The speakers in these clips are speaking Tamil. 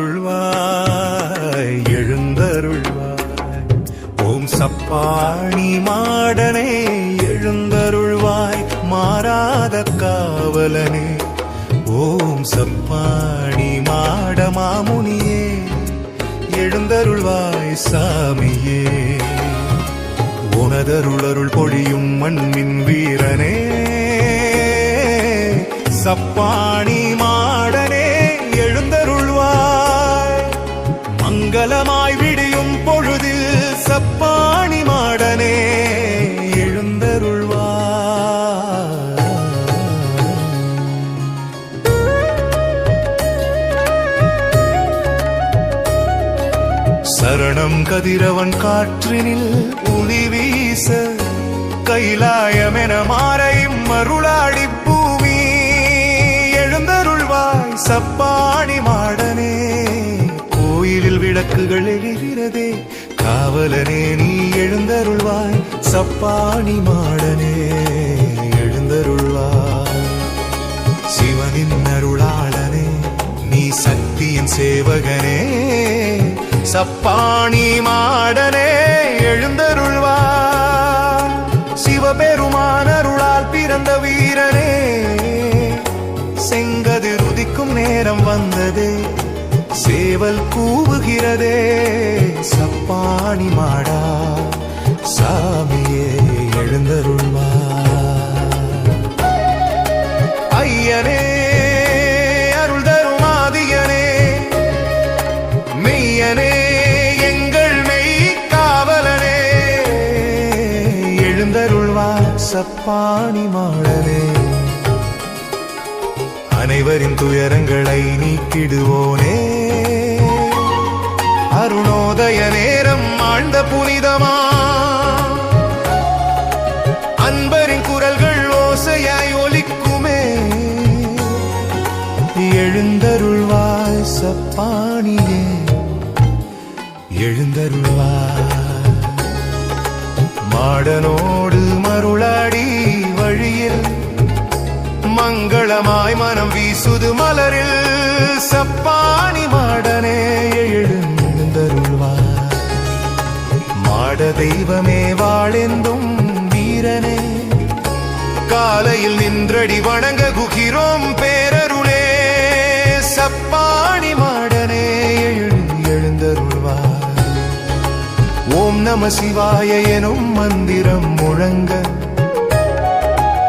எழுந்தருள்வாய் எழுந்தருள்வாய். ஓம் சப்பாணி மாடனே எழுந்தருள்வாய் மாறாத காவலனே. ஓம் சப்பாணி மாட மாமுனியே எழுந்தருள்வாய் சாமியே. உனதருளருள் பொழியும் மண்ணின் வீரனே சப்பாணி மாடனே எழுந்தருள்வாய். மங்களமாய் விடியும் பொழுதில் சப்பாணி மாடனே எழுந்தருள்வாய். சரணம் கதிரவன் காற்றினில் ஒளி வீச கைலாயமென மாறையும் மருளாடி பூமி எழுந்தருள்வாய் சப்பாணி மாடனே. கோயிலில் விளக்குகள் எரிகிறதே காவலனே நீ எழுந்தருள்வாய் சப்பாணி மாடனே எழுந்தருள்வாய். சிவனின் அருளாளனே நீ சக்தியின் சேவகனே சப்பாணி மாடனே எழுந்தருள்வாய். சிவபெருமான் அருளால் பிறந்த வீரனே செங்கதிர் உதிக்கும் நேரம் வந்ததே சேவல் கூவுகிறதே சப்பாணி மாடா சாமியே எழுந்தருள்வாய். ஐயனே அருள் தரும் ஆதியனே மெய்யனே எங்கள் மெய் காவலனே எழுந்தருள்வாய் சப்பாணி மாடனே. அனைவரின் துயரங்களை நீக்கிடுவோனே அருணோதய நேரம் ஆழ்ந்த புனிதமா. அன்பரின் குரல்கள் ஓசையாய் ஒலிக்குமே எழுந்தருள்வாய் சப்பாணியே எழுந்தருள்வாய். மாடனோடு மருளாடி வழியில் மங்களமாய் மனம் வீசுது மலரில் சப்பாணி மாடனே எழுந்தருள்வாய். மாட தெய்வமே வாழெந்தும் வீரனே காலையில் நின்றடி வணங்க குகிறோம் பேரருளே சப்பாணி மாடனே எழுந்தருள்வாய். ஓம் நம சிவாய எனும் மந்திரம் முழங்க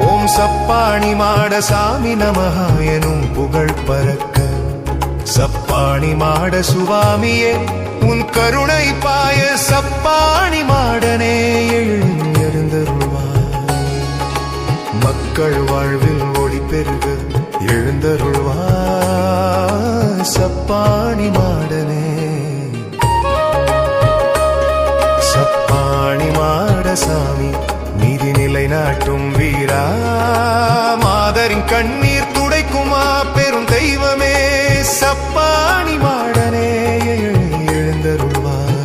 ஓம் சப்பாணி மாட சாமி நமஹ எனும் புகழ் பறக்க. சப்பாணி மாட சுவாமியே உன் கருணை பாய சப்பாணி மாடனே எழுந்தருள்வாய். மக்கள் வாழ்வில் ஒளி பெருக எழுந்தருள்வாய் சப்பாணி மாடனே. சப்பாணி மாட சாமி நீதி நிலை நாட்டும் வீரா மாதரின் கண்ணீர் துடைக்குமா பெரும் தெய்வமே சப்பாணி மாடனே எழுந்தருள்வாய்.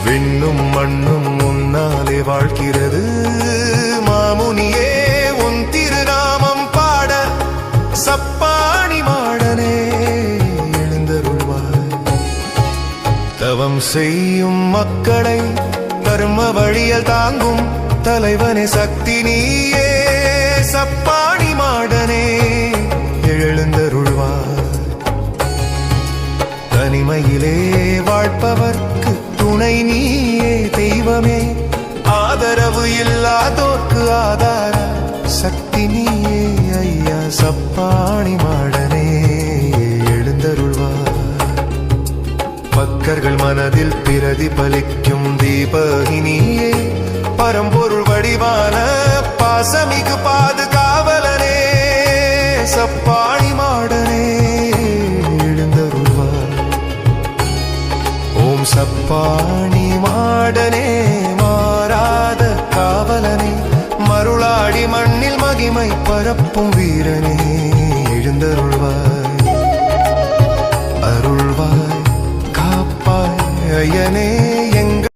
விண்ணும் மண்ணும் முன்னாலே வாழ்கிறது மாமுனியே உன் திருநாமம் பாட சப்பாணி மாடனே எழுந்தருள்வாய். தவம் செய்யும் மக்களை கர்ம வழியல் தாங்கும் தலைவனே சக்தி நீயே சப்பாணி மாடனே எழுந்தருள்வாய். தனிமையிலே வாழ்பவர்க்கு துணை நீயே தெய்வமே ஆதரவு இல்லாதோர்க்கு ஆதார சக்தி நீயே ஐயா சப்பாணி மாடனே எழுந்தருள்வாய். பக்தர்கள் மனதில் பிரதிபலிக்கும் தீபகினியே பரம்பொருள் வடிவான பாசமிகு பாதுகாவலனே சப்பாணி மாடனே எழுந்தருள்வாய். ஓம் சப்பாணி மாடனே மாறாத காவலனே மருளாடி மண்ணில் மகிமை பரப்பும் வீரனே எழுந்தருள்வாய்.